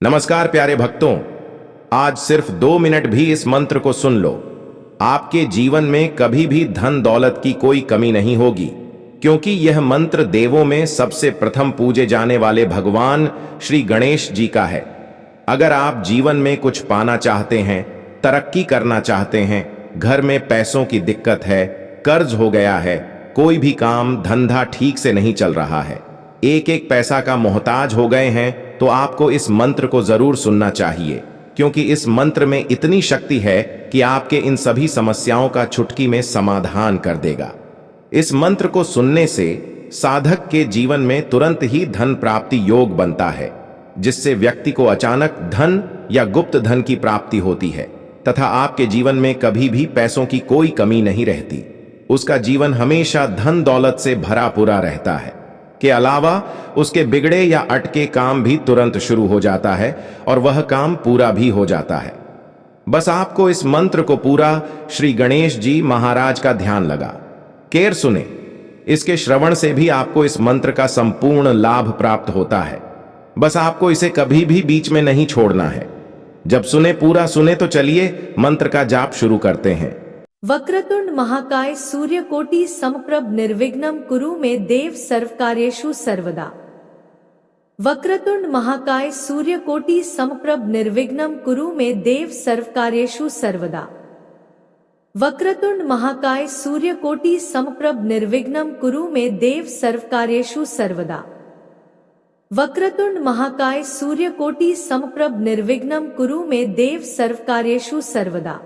नमस्कार प्यारे भक्तों, आज सिर्फ 2 मिनट भी इस मंत्र को सुन लो। आपके जीवन में कभी भी धन दौलत की कोई कमी नहीं होगी, क्योंकि यह मंत्र देवों में सबसे प्रथम पूजे जाने वाले भगवान श्री गणेश जी का है। अगर आप जीवन में कुछ पाना चाहते हैं, तरक्की करना चाहते हैं, घर में पैसों की दिक्कत है, कर्ज हो गया है, कोई भी काम धंधा ठीक से नहीं चल रहा है, एक एक पैसा का मोहताज हो गए हैं, तो आपको इस मंत्र को जरूर सुनना चाहिए, क्योंकि इस मंत्र में इतनी शक्ति है कि आपके इन सभी समस्याओं का चुटकी में समाधान कर देगा। इस मंत्र को सुनने से साधक के जीवन में तुरंत ही धन प्राप्ति योग बनता है, जिससे व्यक्ति को अचानक धन या गुप्त धन की प्राप्ति होती है तथा आपके जीवन में कभी भी पैसों की कोई कमी नहीं रहती। उसका जीवन हमेशा धन दौलत से भरा पूरा रहता है। के अलावा उसके बिगड़े या अटके काम भी तुरंत शुरू हो जाता है और वह काम पूरा भी हो जाता है। बस आपको इस मंत्र को पूरा श्री गणेश जी महाराज का ध्यान लगा केर सुने। इसके श्रवण से भी आपको इस मंत्र का संपूर्ण लाभ प्राप्त होता है। बस आपको इसे कभी भी बीच में नहीं छोड़ना है। जब सुने पूरा सुने तो चलिए मंत्र का जाप शुरू करते हैं। वक्रतुंड महाकाय सूर्यकोटि समप्रभ निर्विघ्नं कुरु मे देव सर्वकार्येषु सर्वदा। वक्रतुंड महाकाय सूर्यकोटि समप्रभ निर्विघ्नं कुरु मे देव सर्वकार्येषु सर्वदा। वक्रतुंड महाकाय सूर्यकोटि समप्रभ निर्विघ्नं कुरु मे देव सर्वकार्येषु सर्वदा। वक्रतुंड महाकाय सूर्यकोटि समप्रभ निर्विघ्नं कुरु मे देव सर्वकार्येषु सर्वदा।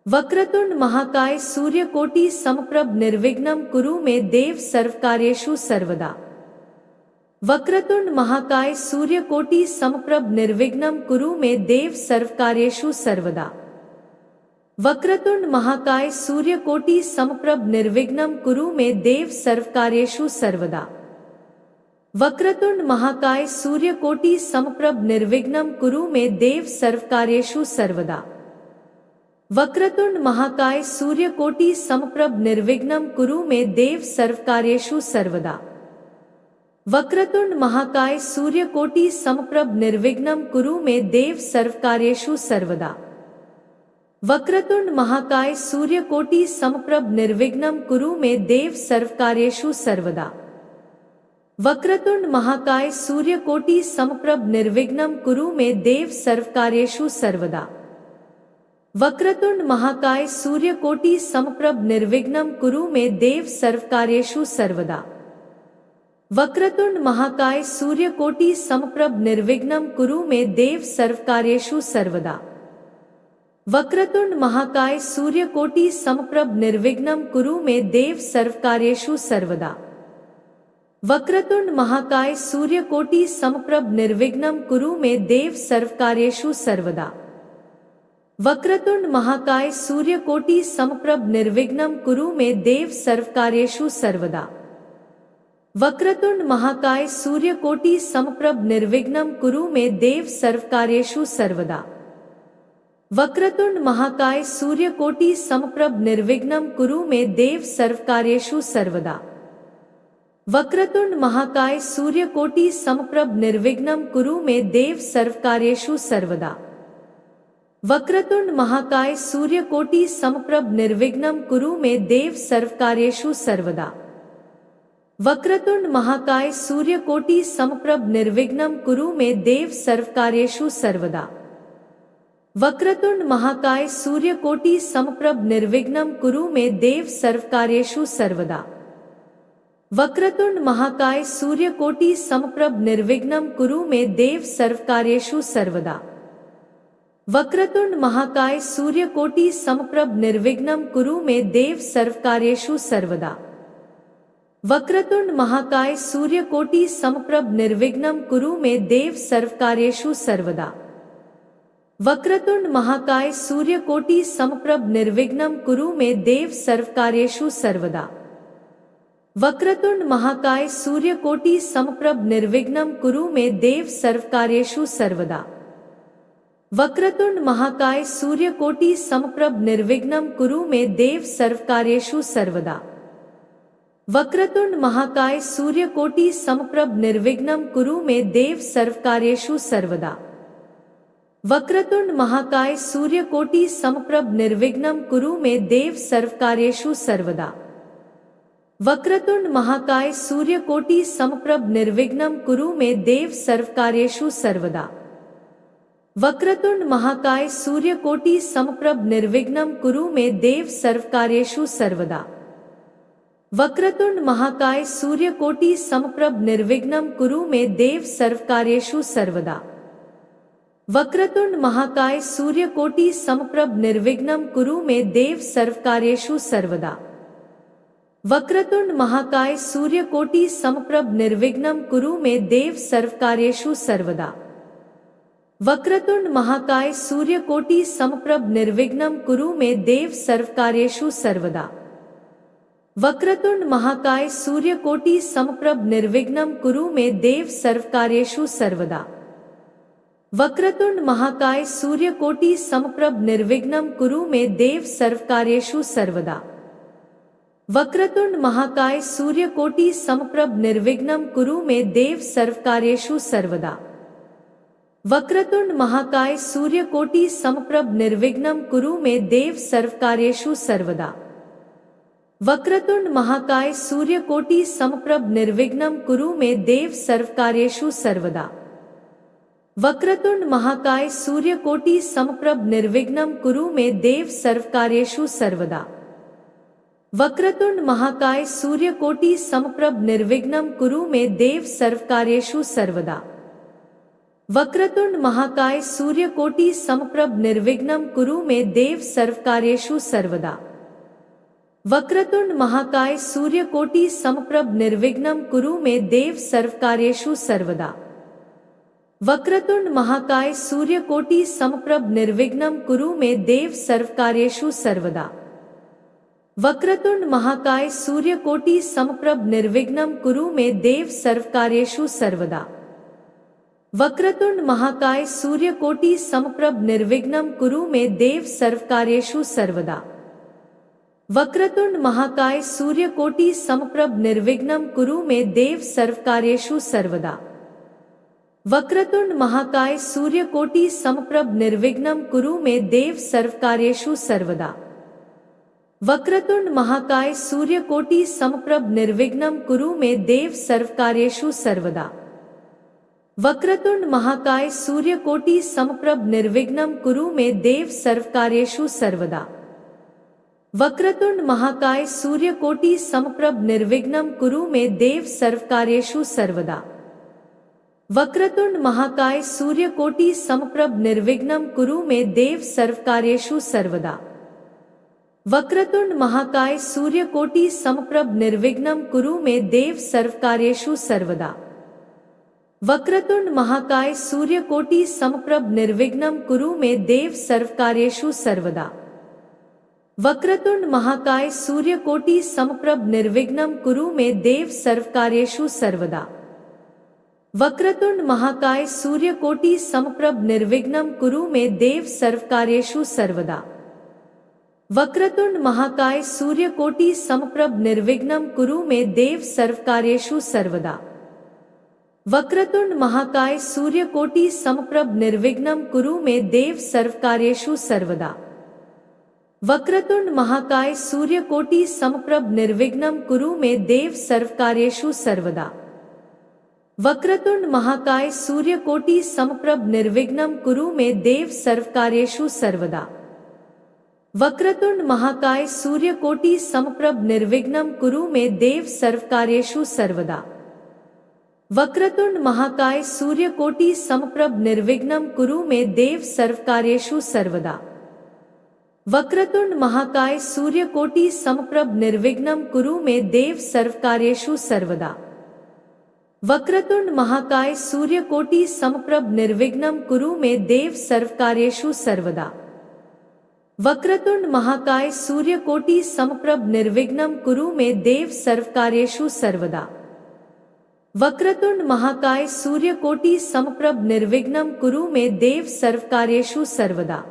वक्रतुंड महाकाय सूर्यकोटि समप्रभ निर्विघ्नं कुरु मे देव सर्वकार्येषु सर्वदा। वक्रतुंड महाकाय सूर्यकोटि समप्रभ निर्विघ्नं कुरु मे देव सर्वकार्येषु सर्वदा। वक्रतुंड महाकाय सूर्यकोटि समप्रभ निर्विघ्नं कुरु मे देव सर्वकार्येषु सर्वदा। वक्रतुंड महाकाय सूर्यकोटि समप्रभ निर्विघ्नं कुरु मे देव सर्वकार्येषु सर्वदा। वक्रतुंड महाकाय सूर्यकोटि समप्रभ निर्विघ्नं कुरु मे देव सर्वकार्येषु सर्वदा। वक्रतुंड महाकाय सूर्यकोटि समप्रभ निर्विघ्नं कुरु मे देव सर्वकार्येषु सर्वदा। वक्रतुंड महाकाय सूर्यकोटि समप्रभ निर्विघ्नं कुरु मे देव सर्वकार्येषु सर्वदा। वक्रतुंड महाकाय सूर्यकोटि समप्रभ निर्विघ्नं कुरु मे देव सर्वकार्येषु सर्वदा। वक्रतुंड महाकाय सूर्यकोटि समप्रभ निर्विघ्नं कुरु मे देव सर्वकार्येषु सर्वदा। वक्रतुंड महाकाय सूर्यकोटि समप्रभ निर्विघ्नं कुरु मे देव सर्वकार्येषु सर्वदा। वक्रतुंड महाकाय सूर्यकोटि समप्रभ निर्विघ्नं कुरु मे देव सर्वकार्येषु सर्वदा। वक्रतुंड महाकाय सूर्यकोटि समप्रभ निर्विघ्नं कुरु मे देव सर्वकार्येषु सर्वदा। वक्रतुंड महाकाय सूर्यकोटि समप्रभ निर्विघ्नं कुरु मे देव सर्वकार्येषु सर्वदा। वक्रतुंड महाकाय सूर्यकोटि समप्रभ निर्विघ्नं कुरु मे देव सर्वकार्येषु सर्वदा। वक्रतुंड महाकाय सूर्यकोटि समप्रभ निर्विघ्नं कुरु मे देव सर्वकार्येषु सर्वदा। वक्रतुंड महाकाय सूर्यकोटि समप्रभ निर्विघ्नं कुरु मे देव सर्वकार्येषु सर्वदा। वक्रतुंड महाकाय सूर्यकोटि समप्रभ निर्विघ्नं कुरु मे देव सर्वकार्येषु सर्वदा। वक्रतुंड महाकाय सूर्यकोटि समप्रभ निर्विघ्नं कुरु मे देव सर्वकार्येषु सर्वदा। वक्रतुंड महाकाय सूर्यकोटि समप्रभ निर्विघ्नं कुरु मे देव सर्वकार्येषु सर्वदा। वक्रतुंड महाकाय सूर्यकोटि समप्रभ निर्विघ्नं कुरु मे देव सर्वकार्येषु सर्वदा। वक्रतुंड महाकाय सूर्यकोटि समप्रभ निर्विघ्नं कुरु मे देव सर्वकार्येषु सर्वदा। वक्रतुंड महाकाय सूर्यकोटि समप्रभ निर्विघ्नं कुरु मे देव सर्वकार्येषु सर्वदा। वक्रतुंड महाकाय सूर्यकोटि समप्रभ निर्विघ्नं कुरु मे देव सर्वकार्येषु सर्वदा। वक्रतुंड महाकाय सूर्यकोटि समप्रभ निर्विघ्नं कुरु मे देव सर्वकार्येषु सर्वदा। वक्रतुंड महाकाय सूर्यकोटि समप्रभ निर्विघ्नं कुरु मे देव सर्वकार्येषु सर्वदा। वक्रतुंड महाकाय सूर्यकोटि समप्रभ निर्विघ्नं कुरु मे देव सर्वकार्येषु सर्वदा। वक्रतुंड महाकाय सूर्यकोटि समप्रभ निर्विघ्नं कुरु मे देव सर्वकार्येषु सर्वदा। वक्रतुंड महाकाय सूर्यकोटि समप्रभ निर्विघ्नं कुरु मे देव सर्वकार्येषु सर्वदा। वक्रतुंड महाकाय सूर्यकोटि समप्रभ निर्विघ्नं कुरु मे देव सर्वकार्येषु सर्वदा। वक्रतुंड महाकाय सूर्यकोटि समप्रभ निर्विघ्नं कुरु मे देव सर्वकार्येषु सर्वदा। वक्रतुंड महाकाय सूर्यकोटि समप्रभ निर्विघ्नं कुरु मे देव सर्वकार्येषु सर्वदा। वक्रतुंड महाकाय सूर्यकोटि समप्रभ निर्विघ्नं कुरु मे देव सर्वकार्येषु सर्वदा। वक्रतुंड महाकाय सूर्यकोटि समप्रभ निर्विघ्नं कुरु मे देव सर्वकार्येषु सर्वदा। वक्रतुंड महाकाय सूर्यकोटि समप्रभ निर्विघ्नं कुरु मे देव सर्वकार्येषु सर्वदा। वक्रतुंड महाकाय सूर्यकोटि समप्रभ निर्विघ्नं कुरु मे देव सर्वकार्येषु सर्वदा। वक्रतुंड महाकाय सूर्यकोटि समप्रभ निर्विघ्नं कुरु मे देव सर्वकार्येषु सर्वदा। वक्रतुंड महाकाय सूर्यकोटि समप्रभ निर्विघ्नं कुरु मे देव सर्वकार्येषु सर्वदा। वक्रतुंड महाकाय सूर्यकोटि समप्रभ निर्विघ्नं कुरु मे देव सर्वकार्येषु सर्वदा। वक्रतुंड महाकाय सूर्यकोटि समप्रभ निर्विघ्नं कुरु मे देव सर्वकार्येषु सर्वदा। वक्रतुंड महाकाय सूर्यकोटि समप्रभ निर्विघ्नं कुरु मे देव सर्वकार्येषु सर्वदा। वक्रतुंड महाकाय सूर्यकोटि समप्रभ निर्विघ्नं कुरु मे देव सर्वकार्येषु सर्वदा। वक्रतुंड महाकाय सूर्यकोटि समप्रभ निर्विघ्नं कुरु मे देव सर्वकार्येषु सर्वदा। वक्रतुंड महाकाय सूर्यकोटि समप्रभ निर्विघ्नं कुरु मे देव सर्वकार्येषु सर्वदा। वक्रतुंड महाकाय सूर्यकोटि समप्रभ निर्विघ्नं कुरु मे देव सर्वकार्येषु सर्वदा। वक्रतुंड महाकाय सूर्यकोटि समप्रभ निर्विघ्नं कुरु मे देव सर्वकार्येषु सर्वदा। वक्रतुंड महाकाय सूर्यकोटि समप्रभ निर्विघ्नं कुरु मे देव सर्वकार्येषु सर्वदा। वक्रतुंड महाकाय सूर्यकोटि समप्रभ निर्विघ्नं कुरु मे देव सर्वकार्येषु सर्वदा। वक्रतुंड महाकाय सूर्यकोटि समप्रभ निर्विघ्नं कुरु मे देव सर्वकार्येषु सर्वदा। वक्रतुंड महाकाय सूर्यकोटि समप्रभ निर्विघ्नं कुरु मे देव सर्वकार्येषु सर्वदा। वक्रतुंड महाकाय सूर्यकोटि समप्रभ निर्विघ्नं कुरु मे देव सर्वकार्येषु सर्वदा। वक्रतुंड महाकाय सूर्यकोटि समप्रभ निर्विघ्नं कुरु मे देव सर्वकार्येषु सर्वदा। वक्रतुंड महाकाय सूर्यकोटि समप्रभ निर्विघ्नं कुरु मे देव सर्वकार्येषु सर्वदा। वक्रतुंड महाकाय सूर्यकोटि समप्रभ निर्विघ्नं कुरु मे देव सर्वकार्येषु सर्वदा। वक्रतुंड महाकाय सूर्यकोटि समप्रभ निर्विघ्नं कुरु मे देव सर्वकार्येषु सर्वदा। वक्रतुंड महाकाय सूर्यकोटि समप्रभ निर्विघ्नं कुरु मे देव सर्वकार्येषु सर्वदा। वक्रतुंड महाकाय सूर्यकोटि समप्रभ निर्विघ्नं कुरु मे देव सर्वकार्येषु सर्वदा। वक्रतुंड महाकाय सूर्यकोटि समप्रभ निर्विघ्नं कुरु मे देव सर्वकार्येषु सर्वदा। वक्रतुंड महाकाय सूर्यकोटि समप्रभ निर्विघ्नं कुरु मे देव सर्वकार्येषु सर्वदा। वक्रतुंड महाकाय सूर्यकोटि समप्रभ निर्विघ्नं कुरु मे देव सर्वकार्येषु सर्वदा। वक्रतुंड महाकाय सूर्यकोटि समप्रभ निर्विघ्नं कुरु मे देव सर्वकार्येषु सर्वदा। वक्रतुंड महाकाय सूर्यकोटि समप्रभ निर्विघ्नं कुरु मे देव सर्वकार्येषु सर्वदा। वक्रतुंड महाकाय सूर्यकोटि समप्रभ निर्विघ्नं कुरु मे देव सर्वकार्येषु सर्वदा। वक्रतुंड महाकाय सूर्यकोटि समप्रभ निर्विघ्नं कुरु मे देव सर्वकार्येषु सर्वदा। वक्रतुंड महाकाय सूर्यकोटि समप्रभ निर्विघ्नं कुरु मे देव सर्वकार्येषु सर्वदा। वक्रतुंड महाकाय सूर्यकोटि समप्रभ निर्विघ्नं कुरु मे देव सर्वकार्येषु सर्वदा।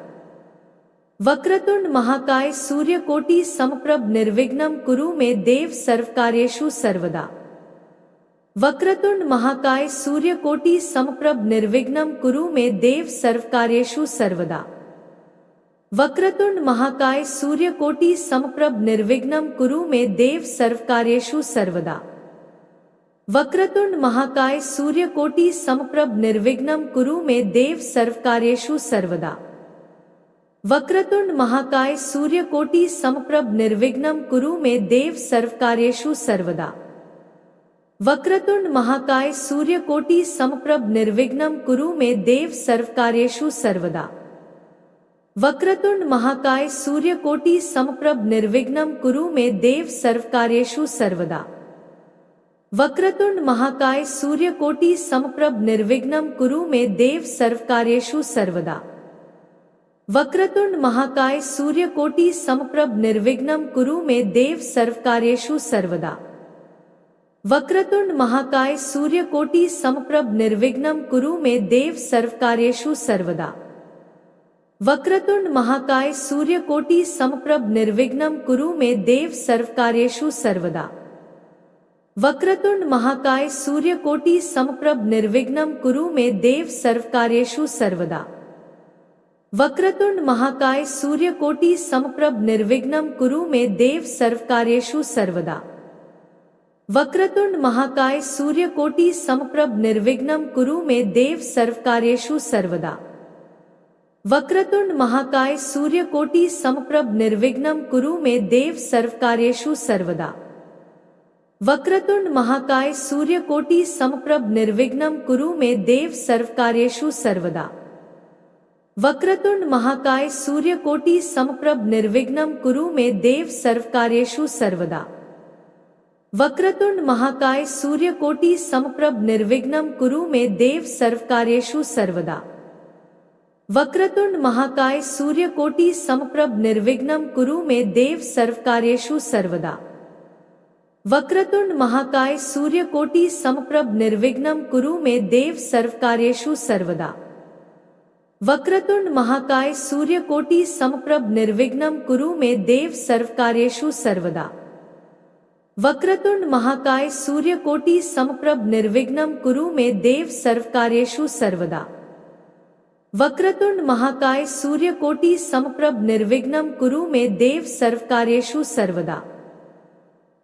वक्रतुंड महाकाय सूर्यकोटि समप्रभ निर्विघ्नं कुरु मे देव सर्वकार्येषु सर्वदा। वक्रतुंड महाकाय सूर्यकोटि समप्रभ निर्विघ्नं कुरु मे देव सर्वकार्येषु सर्वदा। वक्रतुंड महाकाय सूर्यकोटि समप्रभ निर्विघ्नं कुरु मे देव सर्वकार्येषु सर्वदा। वक्रतुंड महाकाय सूर्यकोटि समप्रभ निर्विघ्नं कुरु मे देव सर्वकार्येषु सर्वदा। वक्रतुंड महाकाय सूर्यकोटि समप्रभ निर्विघ्नं कुरु मे देव सर्वकार्येषु सर्वदा। वक्रतुंड महाकाय सूर्यकोटि समप्रभ निर्विघ्नं कुरु मे देव सर्वकार्येषु सर्वदा। वक्रतुंड महाकाय सूर्यकोटि समप्रभ निर्विघ्नं कुरु मे देव सर्वकार्येषु सर्वदा। वक्रतुंड महाकाय सूर्यकोटि समप्रभ निर्विघ्नं कुरु मे देव सर्वकार्येषु सर्वदा। वक्रतुंड महाकाय सूर्यकोटि समप्रभ निर्विघ्नं कुरु मे देव सर्वकार्येषु सर्वदा। वक्रतुंड महाकाय सूर्यकोटि समप्रभ निर्विघ्नं कुरु मे देव सर्वकार्येषु सर्वदा। वक्रतुंड महाकाय सूर्यकोटि समप्रभ निर्विघ्नं कुरु मे देव सर्वकार्येषु सर्वदा। वक्रतुंड महाकाय सूर्यकोटि समप्रभ निर्विघ्नं कुरु मे देव सर्वकार्येषु सर्वदा। वक्रतुंड महाकाय सूर्यकोटि समप्रभ निर्विघ्नं कुरु मे देव सर्वकार्येषु सर्वदा। वक्रतुंड महाकाय सूर्यकोटि समप्रभ निर्विघ्नं कुरु मे देव सर्वकार्येषु सर्वदा। वक्रतुंड महाकाय सूर्यकोटि समप्रभ निर्विघ्नं कुरु मे देव सर्वकार्येषु सर्वदा। वक्रतुंड महाकाय सूर्यकोटि समप्रभ निर्विघ्नं कुरु मे देव सर्वकार्येषु सर्वदा। वक्रतुंड महाकाय सूर्यकोटि समप्रभ निर्विघ्नं कुरु मे देव सर्वकार्येषु सर्वदा। वक्रतुंड महाकाय सूर्यकोटि समप्रभ निर्विघ्नं कुरु मे देव सर्वकार्येषु सर्वदा। वक्रतुंड महाकाय सूर्यकोटि समप्रभ निर्विघ्नं कुरु मे देव सर्वकार्येषु सर्वदा। वक्रतुंड महाकाय सूर्यकोटि समप्रभ निर्विघ्नं कुरु मे देव सर्वकार्येषु सर्वदा। वक्रतुंड महाकाय सूर्यकोटि समप्रभ निर्विघ्नं कुरु मे देव सर्वकार्येषु सर्वदा। वक्रतुंड महाकाय सूर्यकोटि समप्रभ निर्विघ्नं कुरु मे देव सर्वकार्येषु सर्वदा। वक्रतुंड महाकाय सूर्यकोटि समप्रभ निर्विघ्नं कुरु मे देव सर्वकार्येषु सर्वदा। वक्रतुंड महाकाय सूर्यकोटि समप्रभ निर्विघ्नं कुरु मे देव सर्वकार्येषु सर्वदा। वक्रतुंड महाकाय सूर्यकोटि समप्रभ निर्विघ्नं कुरु मे देव सर्वकार्येषु सर्वदा। वक्रतुंड महाकाय सूर्यकोटि समप्रभ निर्विघ्नं कुरु मे देव सर्वकार्येषु सर्वदा।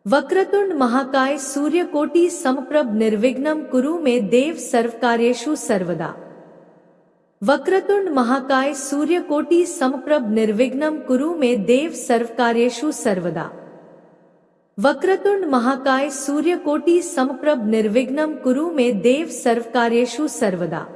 वक्रतुंड महाकाय सूर्यकोटि समप्रभ निर्विघ्नं कुरु मे देव सर्वकार्येषु सर्वदा। वक्रतुंड महाकाय सूर्यकोटि समप्रभ निर्विघ्नं कुरु मे देव सर्वकार्येषु सर्वदा। वक्रतुंड महाकाय सूर्यकोटि समप्रभ निर्विघ्नं कुरु मे देव सर्वकार्येषु सर्वदा।